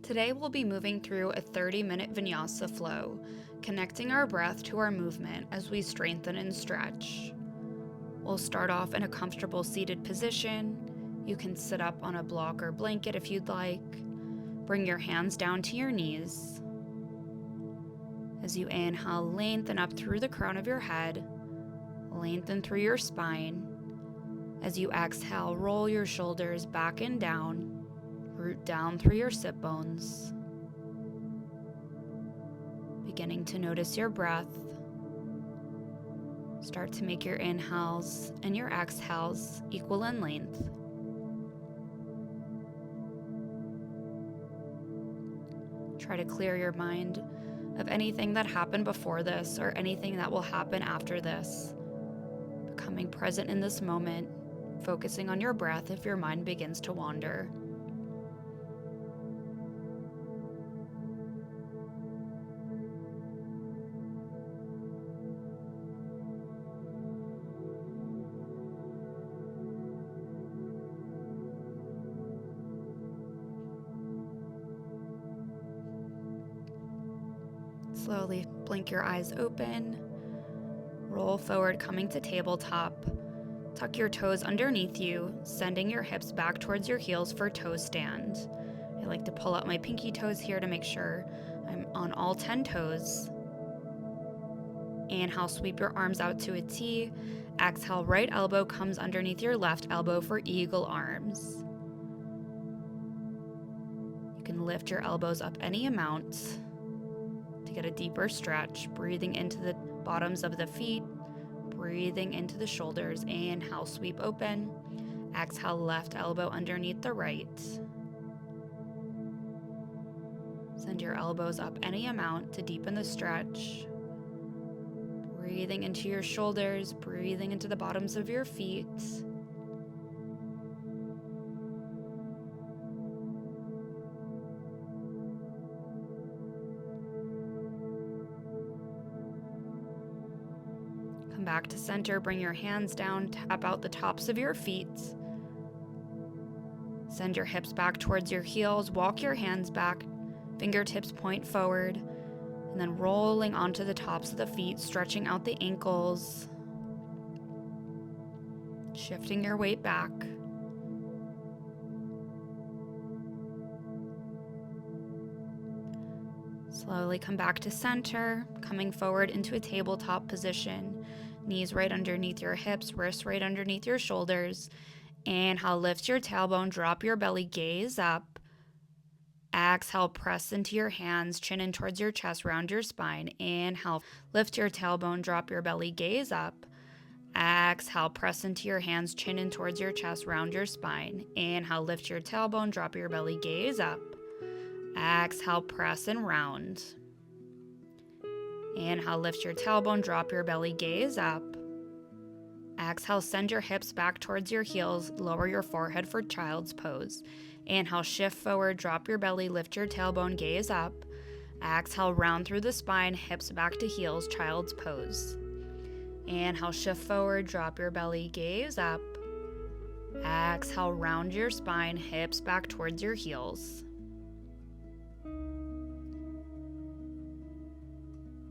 Today we'll be moving through a 30-minute vinyasa flow, connecting our breath to our movement as we strengthen and stretch. We'll start off in a comfortable seated position. You can sit up on a block or blanket if you'd like. Bring your hands down to your knees. As you inhale, lengthen up through the crown of your head, lengthen through your spine. As you exhale, roll your shoulders back and down. Root down through your sit bones. Beginning to notice your breath. Start to make your inhales and your exhales equal in length. Try to clear your mind of anything that happened before this or anything that will happen after this. Becoming present in this moment, focusing on your breath if your mind begins to wander. Slowly blink your eyes open. Roll forward, coming to tabletop. Tuck your toes underneath you, sending your hips back towards your heels for toe stand. I like to pull out my pinky toes here to make sure I'm on all 10 toes. Inhale, sweep your arms out to a T. Exhale, right elbow comes underneath your left elbow for eagle arms. You can lift your elbows up any amount to get a deeper stretch, breathing into the bottoms of the feet, breathing into the shoulders. Inhale, sweep open. Exhale, left elbow underneath the right. Send your elbows up any amount to deepen the stretch. Breathing into your shoulders, breathing into the bottoms of your feet. Come back to center, bring your hands down, tap out the tops of your feet. Send your hips back towards your heels, walk your hands back, fingertips point forward, and then rolling onto the tops of the feet, stretching out the ankles, shifting your weight back. Slowly come back to center, coming forward into a tabletop position. Knees right underneath your hips, wrists right underneath your shoulders. Inhale, lift your tailbone, drop your belly, gaze up. Exhale, press into your hands, chin in towards your chest, round your spine. Inhale, lift your tailbone, drop your belly, gaze up. Exhale, press into your hands, chin in towards your chest, round your spine. Inhale, lift your tailbone, drop your belly, gaze up. Exhale, press and round. Inhale, lift your tailbone, drop your belly, gaze up. Exhale, send your hips back towards your heels, lower your forehead for child's pose. Inhale, shift forward, drop your belly, lift your tailbone, gaze up. Exhale, round through the spine, hips back to heels, child's pose. Inhale, shift forward, drop your belly, gaze up. Exhale, round your spine, hips back towards your heels.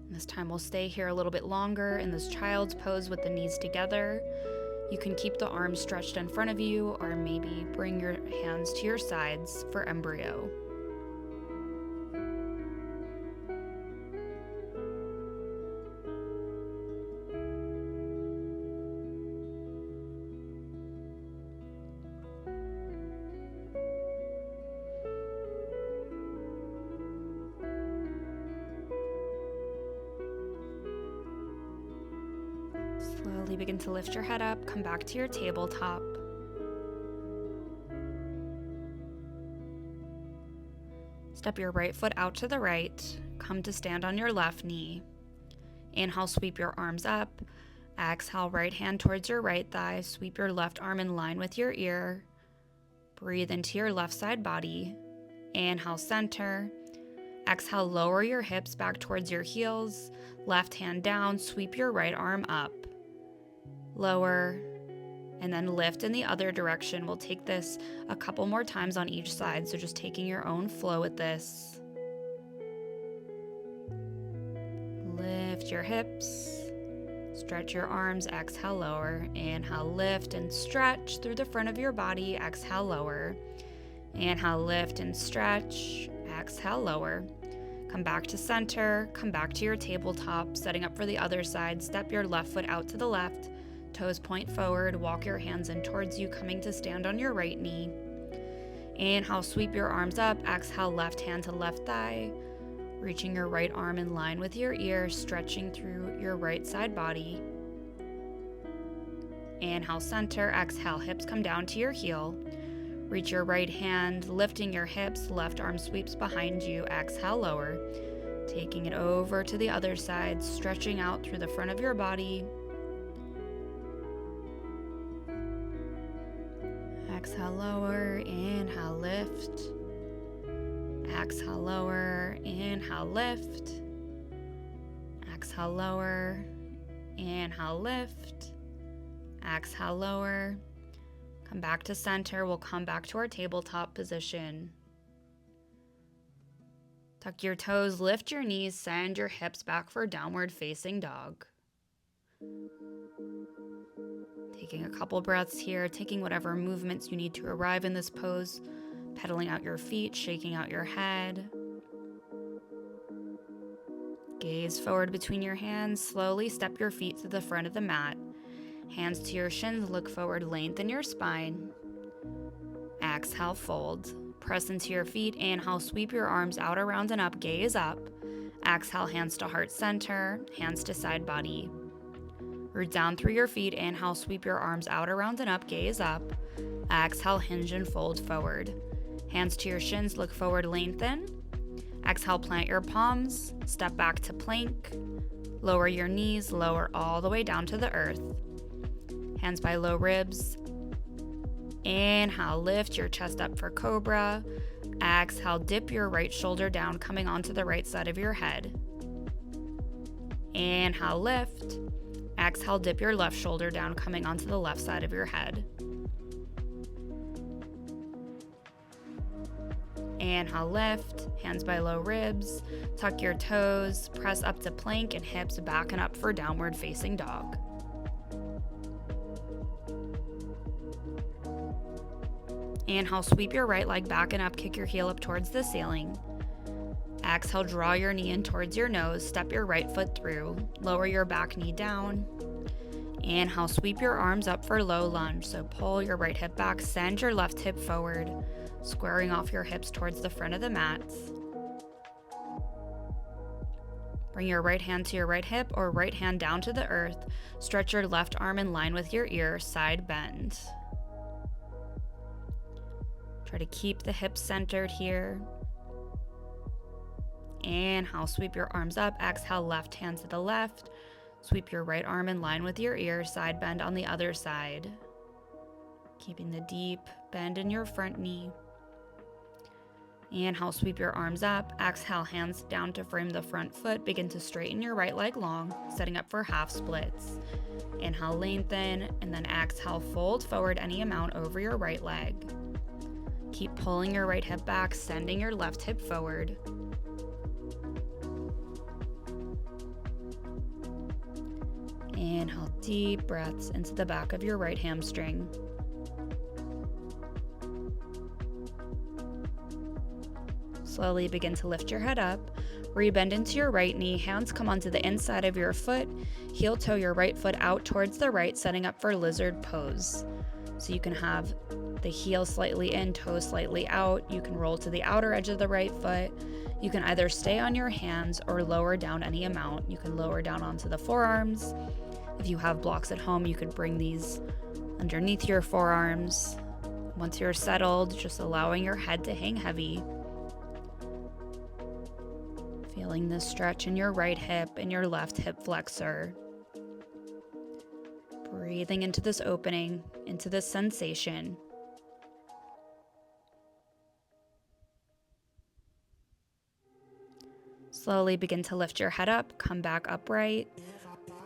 This time we'll stay here a little bit longer in this child's pose with the knees together. You can keep the arms stretched in front of you, or maybe bring your hands to your sides for embryo. Slowly begin to lift your head up, come back to your tabletop. Step your right foot out to the right, come to stand on your left knee. Inhale, sweep your arms up. Exhale, right hand towards your right thigh, sweep your left arm in line with your ear. Breathe into your left side body. Inhale, center. Exhale, lower your hips back towards your heels. Left hand down, sweep your right arm up. Lower, and then lift in the other direction. We'll take this a couple more times on each side, so just taking your own flow with this. Lift your hips, stretch your arms, exhale, lower. Inhale, lift and stretch through the front of your body, exhale, lower. Inhale, lift and stretch, exhale, lower. Come back to center, come back to your tabletop, setting up for the other side. Step your left foot out to the left, toes point forward, walk your hands in towards you, coming to stand on your right knee. Inhale, sweep your arms up, exhale, left hand to left thigh, reaching your right arm in line with your ear, stretching through your right side body. Inhale, center, exhale, hips come down to your heel. Reach your right hand, lifting your hips, left arm sweeps behind you, exhale, lower. Taking it over to the other side, stretching out through the front of your body. Exhale, lower, inhale, lift. Exhale, lower, inhale, lift. Exhale, lower, inhale, lift. Exhale, lower. Come back to center. We'll come back to our tabletop position. Tuck your toes, lift your knees, send your hips back for downward facing dog. Taking a couple breaths here, taking whatever movements you need to arrive in this pose, pedaling out your feet, shaking out your head. Gaze forward between your hands, slowly step your feet to the front of the mat. Hands to your shins, look forward, lengthen your spine. Exhale, fold. Press into your feet, inhale, sweep your arms out, around, and up, gaze up. Exhale, hands to heart center, hands to side body. Root down through your feet, inhale, sweep your arms out, around, and up, gaze up. Exhale, hinge and fold forward. Hands to your shins, look forward, lengthen. Exhale, plant your palms, step back to plank. Lower your knees, lower all the way down to the earth. Hands by low ribs. Inhale, lift your chest up for cobra. Exhale, dip your right shoulder down, coming onto the right side of your head. Inhale, lift. Exhale, dip your left shoulder down, coming onto the left side of your head. Inhale, lift, hands by low ribs. Tuck your toes, press up to plank and hips back and up for downward facing dog. Inhale, sweep your right leg back and up, kick your heel up towards the ceiling. Exhale, draw your knee in towards your nose, step your right foot through, lower your back knee down. Inhale, sweep your arms up for low lunge, so pull your right hip back, send your left hip forward, squaring off your hips towards the front of the mat. Bring your right hand to your right hip or right hand down to the earth, stretch your left arm in line with your ear, side bend. Try to keep the hips centered here. Inhale, sweep your arms up. Exhale, left hand to the left. Sweep your right arm in line with your ear, side bend on the other side. Keeping the deep bend in your front knee. Inhale, sweep your arms up. Exhale, hands down to frame the front foot. Begin to straighten your right leg long, setting up for half splits. Inhale, lengthen, and then exhale, fold forward any amount over your right leg. Keep pulling your right hip back, sending your left hip forward. Inhale, deep breaths into the back of your right hamstring. Slowly begin to lift your head up. Rebend into your right knee. Hands come onto the inside of your foot. Heel toe your right foot out towards the right, setting up for lizard pose. So you can have the heel slightly in, toes slightly out. You can roll to the outer edge of the right foot. You can either stay on your hands or lower down any amount. You can lower down onto the forearms. If you have blocks at home, you could bring these underneath your forearms. Once you're settled, just allowing your head to hang heavy. Feeling this stretch in your right hip and your left hip flexor. Breathing into this opening, into this sensation. Slowly begin to lift your head up, come back upright.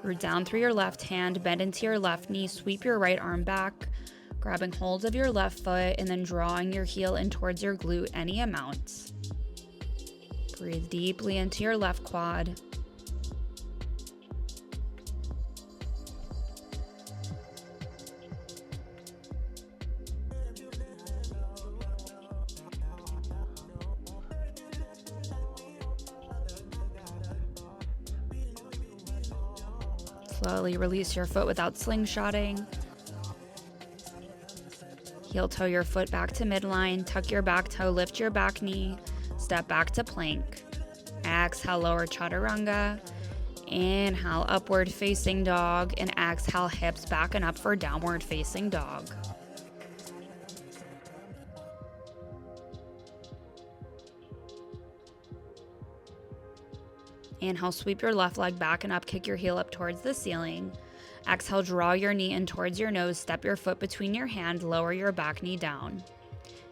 Root down through your left hand, bend into your left knee, sweep your right arm back, Grabbing hold of your left foot and then drawing your heel in towards your glute any amount. Breathe deeply into your left quad. Slowly release your foot without slingshotting. Heel toe your foot back to midline, tuck your back toe, lift your back knee, step back to plank. Exhale, lower chaturanga. Inhale, upward facing dog, and exhale, hips back and up for downward facing dog. Inhale, sweep your left leg back and up, kick your heel up towards the ceiling. Exhale, draw your knee in towards your nose, step your foot between your hand, lower your back knee down.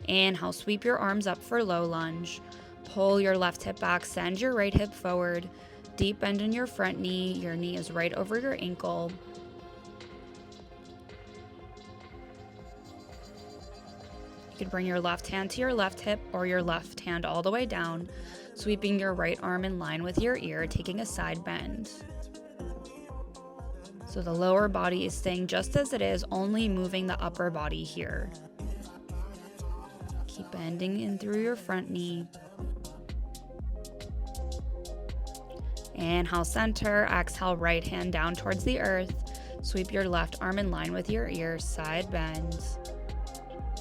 Inhale, sweep your arms up for low lunge. Pull your left hip back, send your right hip forward. Deep bend in your front knee, your knee is right over your ankle. You can bring your left hand to your left hip or your left hand all the way down, sweeping your right arm in line with your ear, taking a side bend. So the lower body is staying just as it is, only moving the upper body here. Keep bending in through your front knee. Inhale, center. Exhale, right hand down towards the earth. Sweep your left arm in line with your ear, side bend.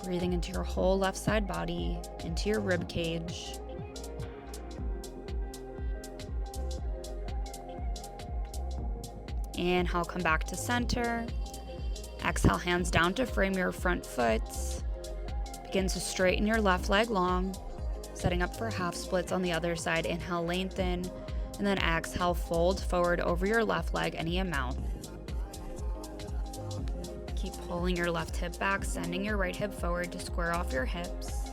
Breathing into your whole left side body, into your rib cage. Inhale, come back to center. Exhale, hands down to frame your front foot. Begin to straighten your left leg long, setting up for half splits on the other side. Inhale, lengthen, and then exhale, fold forward over your left leg any amount. Keep pulling your left hip back, sending your right hip forward to square off your hips.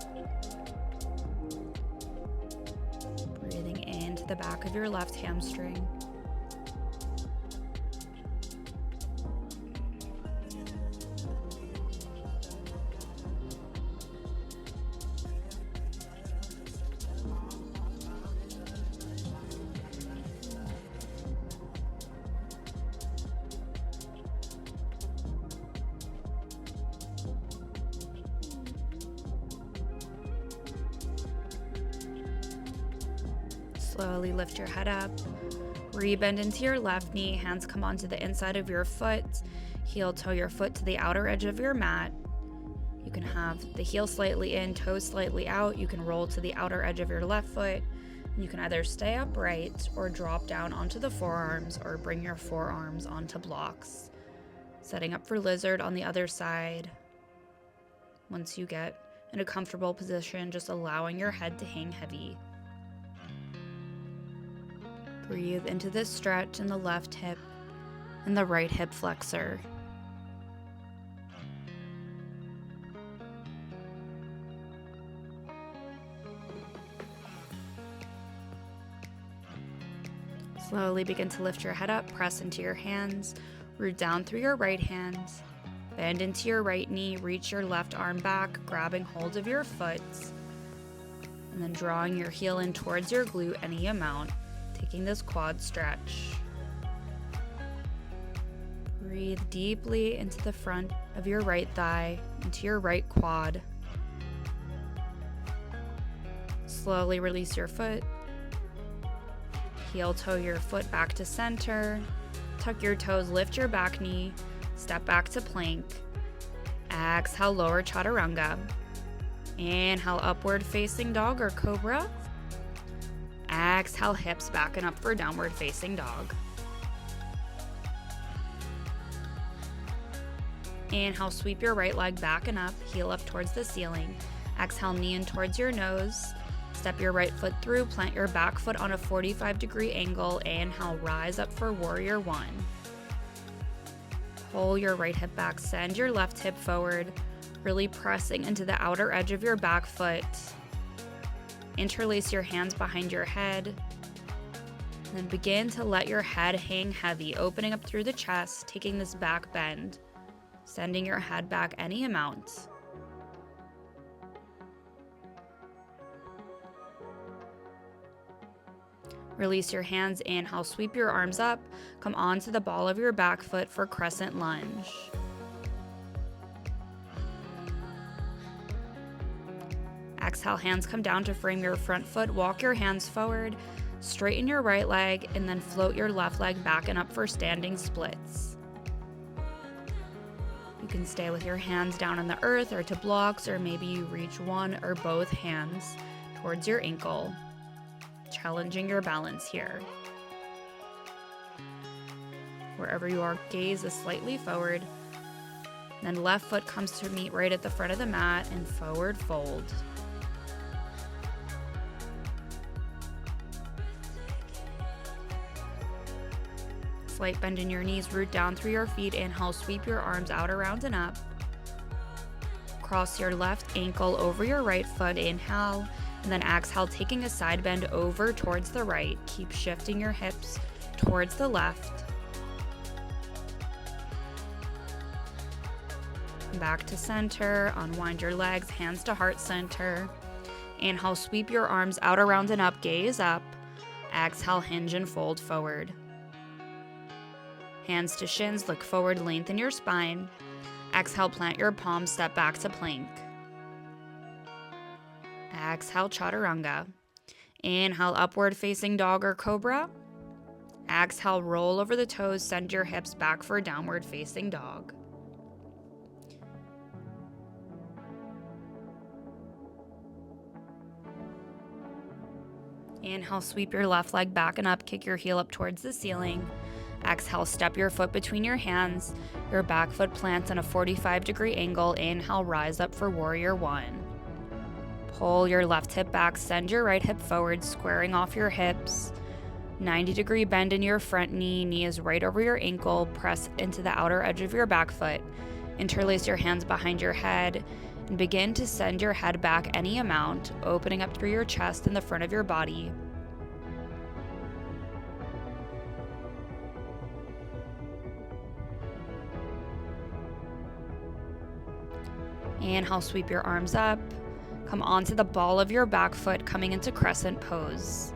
Breathing into the back of your left hamstring. Slowly lift your head up, rebend into your left knee, hands come onto the inside of your foot, heel toe your foot to the outer edge of your mat. You can have the heel slightly in, toes slightly out. You can roll to the outer edge of your left foot. And you can either stay upright or drop down onto the forearms or bring your forearms onto blocks. Setting up for lizard on the other side. Once you get in a comfortable position, just allowing your head to hang heavy. Breathe into this stretch in the left hip and the right hip flexor. Slowly begin to lift your head up, press into your hands, root down through your right hand, bend into your right knee, reach your left arm back, grabbing hold of your foot, and then drawing your heel in towards your glute any amount. Taking this quad stretch. Breathe deeply into the front of your right thigh, into your right quad. Slowly release your foot. Heel toe your foot back to center. Tuck your toes, lift your back knee, step back to plank. Exhale, lower chaturanga. Inhale, upward facing dog or cobra. Exhale, hips back and up for downward facing dog. Inhale, sweep your right leg back and up, heel up towards the ceiling. Exhale, knee in towards your nose. Step your right foot through, plant your back foot on a 45-degree angle. Inhale, rise up for warrior one. Pull your right hip back, send your left hip forward, really pressing into the outer edge of your back foot. Interlace your hands behind your head, and then begin to let your head hang heavy, opening up through the chest, taking this back bend. sending your head back any amount. Release your hands, inhale, sweep your arms up, come onto the ball of your back foot for crescent lunge. Exhale, hands come down to frame your front foot, walk your hands forward, straighten your right leg, and then float your left leg back and up for standing splits. You can stay with your hands down on the earth or to blocks, or maybe you reach one or both hands towards your ankle, challenging your balance here. Wherever you are, gaze is slightly forward. Then left foot comes to meet right at the front of the mat and forward fold. Slight bend in your knees, root down through your feet. Inhale, sweep your arms out, around, and up. Cross your left ankle over your right foot, inhale. And then exhale, taking a side bend over towards the right. Keep shifting your hips towards the left. Back to center, unwind your legs, hands to heart center. Inhale, sweep your arms out, around, and up, gaze up. Exhale, hinge and fold forward. Hands to shins, look forward, lengthen your spine. Exhale, plant your palms, step back to plank. Exhale, chaturanga. Inhale, upward facing dog or cobra. Exhale, roll over the toes, send your hips back for downward facing dog. Inhale, sweep your left leg back and up, kick your heel up towards the ceiling. Exhale, step your foot between your hands. Your back foot plants in a 45-degree angle. Inhale, rise up for warrior one. Pull your left hip back, send your right hip forward, squaring off your hips. 90-degree bend in your front knee, knee is right over your ankle. Press into the outer edge of your back foot. Interlace your hands behind your head and begin to send your head back any amount, opening up through your chest and the front of your body. Inhale, sweep your arms up. Come onto the ball of your back foot, coming into crescent pose.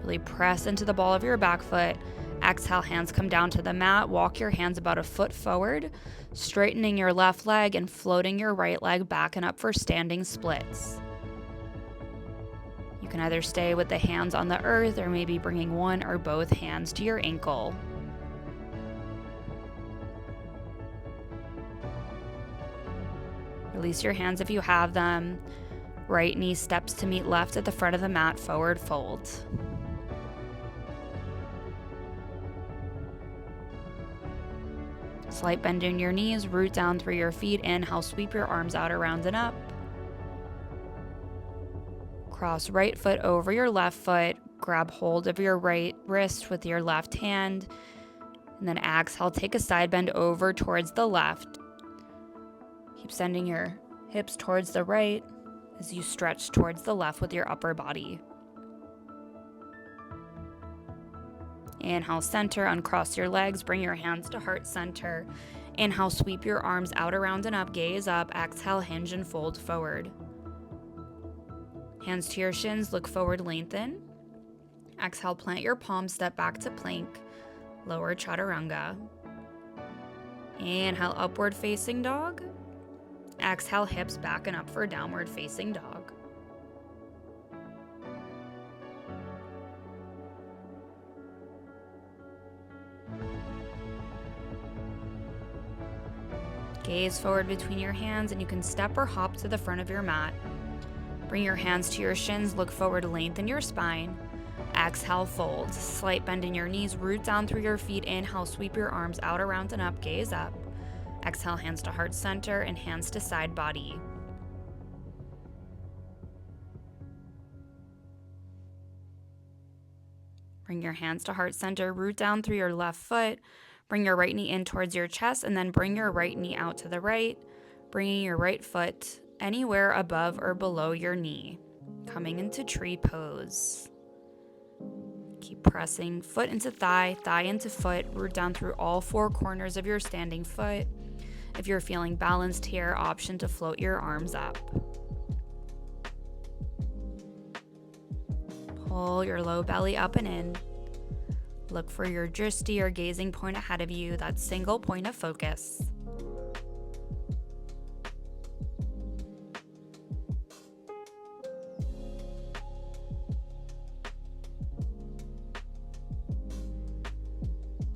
Really press into the ball of your back foot. Exhale, hands come down to the mat. Walk your hands about a foot forward, straightening your left leg and floating your right leg back and up for standing splits. You can either stay with the hands on the earth or maybe bringing one or both hands to your ankle. Release your hands if you have them. Right knee steps to meet left at the front of the mat, forward fold. Slight bend in your knees, root down through your feet. Inhale, sweep your arms out, around, and up. Cross right foot over your left foot. Grab hold of your right wrist with your left hand. And then exhale, take a side bend over towards the left. Keep sending your hips towards the right as you stretch towards the left with your upper body. Inhale, center, uncross your legs, bring your hands to heart center. Inhale, sweep your arms out, around, and up, gaze up. Exhale, hinge and fold forward. Hands to your shins, look forward, lengthen. Exhale, plant your palms, step back to plank, lower chaturanga. Inhale, upward facing dog. Exhale, hips back and up for downward facing dog. Gaze forward between your hands, and you can step or hop to the front of your mat. Bring your hands to your shins, look forward, lengthen your spine. Exhale, fold. Slight bend in your knees, root down through your feet. Inhale, sweep your arms out, around, and up, gaze up. Exhale, hands to heart center and hands to side body. Bring your hands to heart center, root down through your left foot. Bring your right knee in towards your chest, and then bring your right knee out to the right, bringing your right foot anywhere above or below your knee, coming into tree pose. Keep pressing foot into thigh, thigh into foot, root down through all four corners of your standing foot. If you're feeling balanced here, option to float your arms up. Pull your low belly up and in. Look for your drishti or gazing point ahead of you, that single point of focus.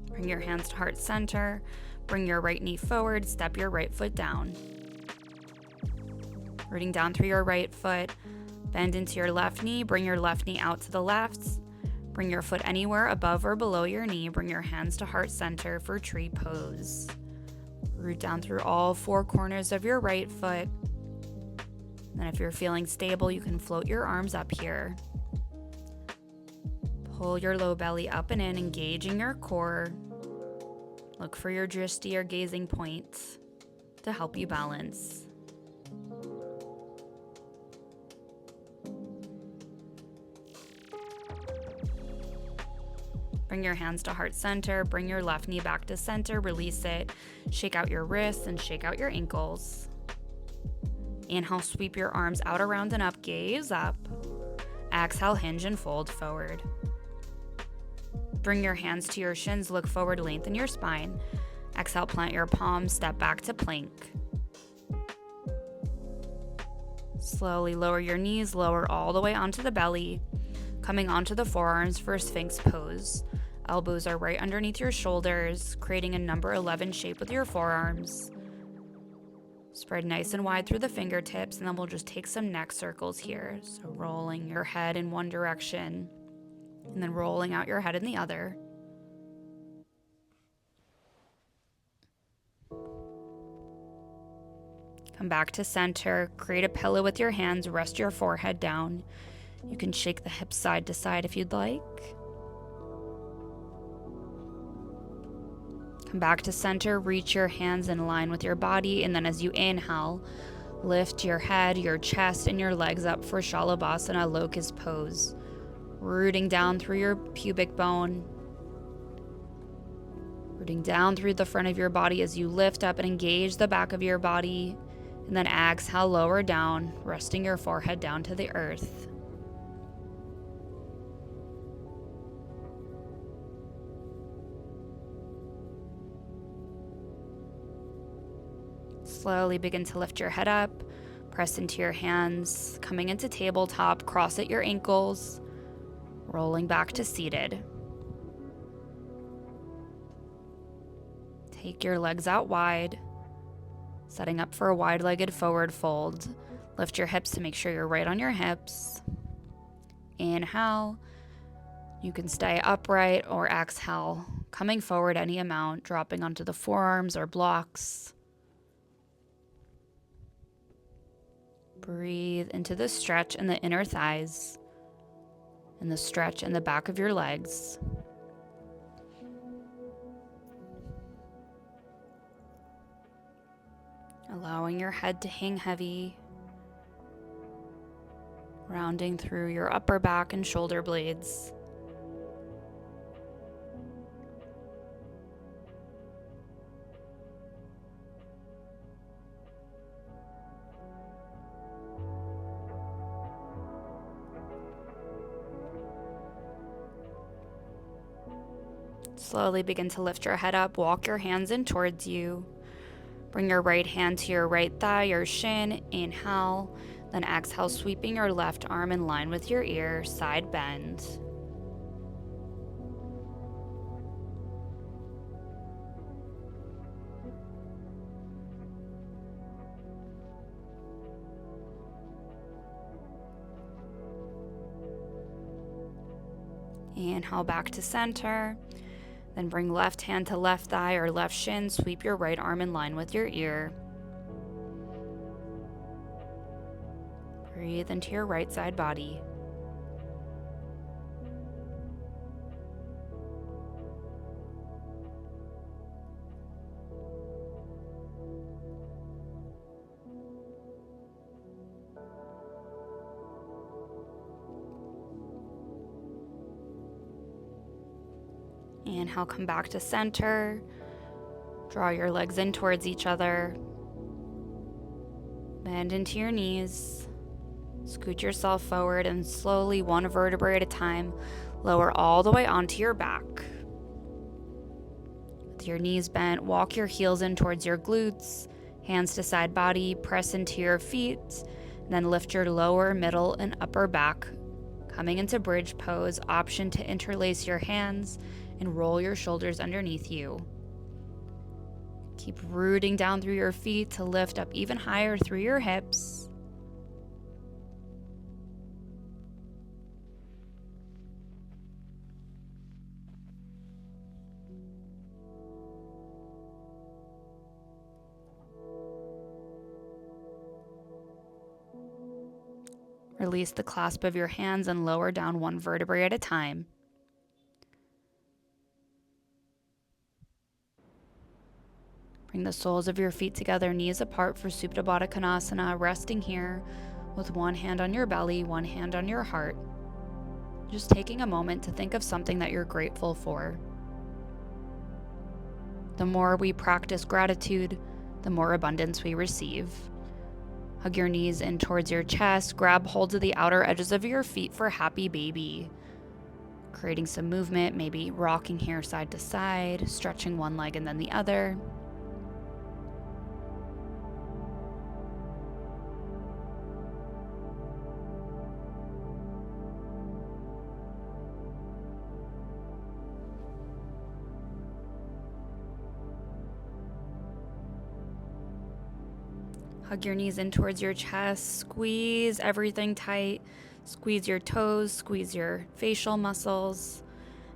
Bring your hands to heart center. Bring your right knee forward, step your right foot down. Rooting down through your right foot, bend into your left knee, bring your left knee out to the left. Bring your foot anywhere above or below your knee. Bring your hands to heart center for tree pose. Root down through all four corners of your right foot. Then if you're feeling stable, you can float your arms up here. Pull your low belly up and in, engaging your core. Look for your drishti or gazing point to help you balance. Bring your hands to heart center, bring your left knee back to center, release it, shake out your wrists and shake out your ankles. Inhale, sweep your arms out, around and up, gaze up. Exhale, hinge and fold forward. Bring your hands to your shins, look forward, lengthen your spine. Exhale, plant your palms, step back to plank. Slowly lower your knees, lower all the way onto the belly. Coming onto the forearms for Sphinx pose. Elbows are right underneath your shoulders, creating a number 11 shape with your forearms. Spread nice and wide through the fingertips, and then we'll just take some neck circles here. So rolling your head in one direction, and then rolling out your head in the other. Come back to center, create a pillow with your hands, rest your forehead down. You can shake the hips side to side if you'd like. Come back to center, reach your hands in line with your body, and then as you inhale, lift your head, your chest, and your legs up for Shalabhasana, locust pose. Rooting down through your pubic bone. Rooting down through the front of your body as you lift up and engage the back of your body. And then exhale, lower down, resting your forehead down to the earth. Slowly begin to lift your head up, press into your hands, coming into tabletop, cross at your ankles, rolling back to seated. Take your legs out wide, setting up for a wide-legged forward fold. Lift your hips to make sure you're right on your hips. Inhale. You can stay upright or exhale, coming forward any amount, dropping onto the forearms or blocks. Breathe into the stretch in the inner thighs and the stretch in the back of your legs. Allowing your head to hang heavy, rounding through your upper back and shoulder blades. Slowly begin to lift your head up, walk your hands in towards you. Bring your right hand to your right thigh or shin, inhale, then exhale, sweeping your left arm in line with your ear, side bend. Inhale back to center. Then bring left hand to left thigh or left shin. Sweep your right arm in line with your ear. Breathe into your right side body. Inhale, come back to center. Draw your legs in towards each other. Bend into your knees. Scoot yourself forward and slowly, one vertebrae at a time, lower all the way onto your back. With your knees bent, walk your heels in towards your glutes, hands to side body, press into your feet, and then lift your lower, middle, and upper back. Coming into bridge pose, option to interlace your hands and roll your shoulders underneath you. Keep rooting down through your feet to lift up even higher through your hips. Release the clasp of your hands and lower down one vertebrae at a time. Bring the soles of your feet together, knees apart for Supta Baddha Konasana, resting here with one hand on your belly, one hand on your heart. Just taking a moment to think of something that you're grateful for. The more we practice gratitude, the more abundance we receive. Hug your knees in towards your chest, grab hold of the outer edges of your feet for happy baby. Creating some movement, maybe rocking here side to side, stretching one leg and then the other. Hug your knees in towards your chest, squeeze everything tight, squeeze your toes, squeeze your facial muscles,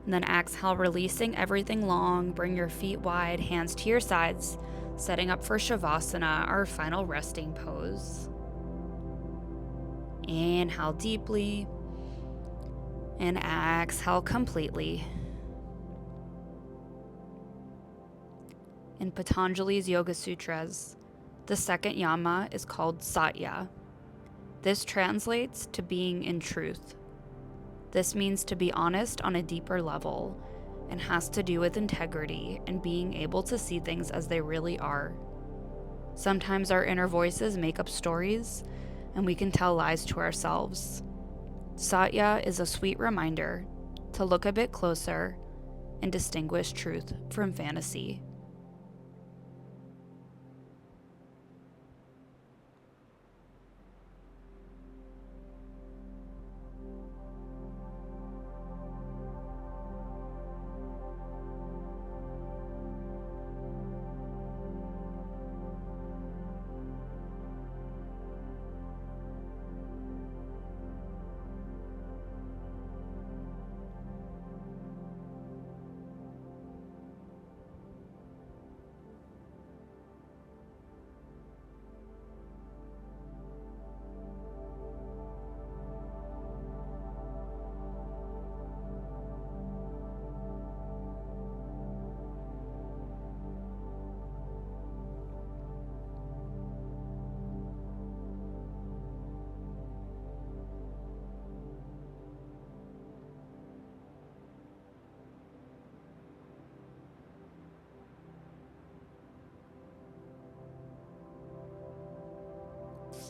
and then exhale, releasing everything long. Bring your feet wide, hands to your sides, setting up for Shavasana, our final resting pose. Inhale deeply, and exhale completely. In Patanjali's Yoga Sutras, the second yama is called Satya. This translates to being in truth. This means to be honest on a deeper level and has to do with integrity and being able to see things as they really are. Sometimes our inner voices make up stories and we can tell lies to ourselves. Satya is a sweet reminder to look a bit closer and distinguish truth from fantasy.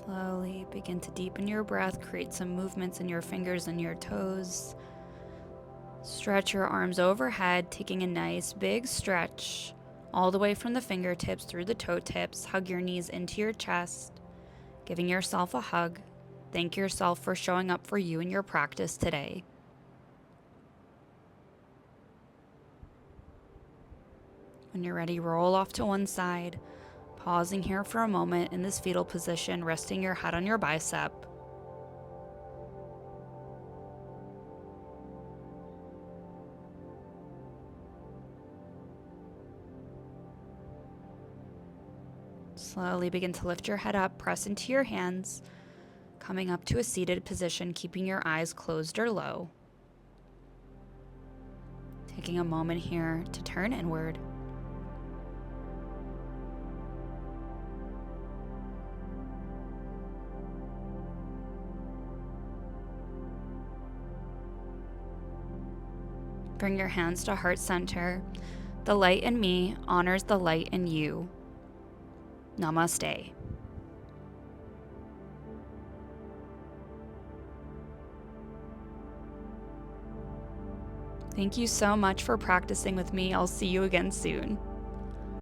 Slowly begin to deepen your breath, create some movements in your fingers and your toes. Stretch your arms overhead, taking a nice big stretch all the way from the fingertips through the toe tips. Hug your knees into your chest, giving yourself a hug. Thank yourself for showing up for you in your practice today. When you're ready, roll off to one side. Pausing here for a moment in this fetal position, resting your head on your bicep. Slowly begin to lift your head up, press into your hands, coming up to a seated position, keeping your eyes closed or low. Taking a moment here to turn inward. Bring your hands to heart center. The light in me honors the light in you. Namaste. Thank you so much for practicing with me. I'll see you again soon.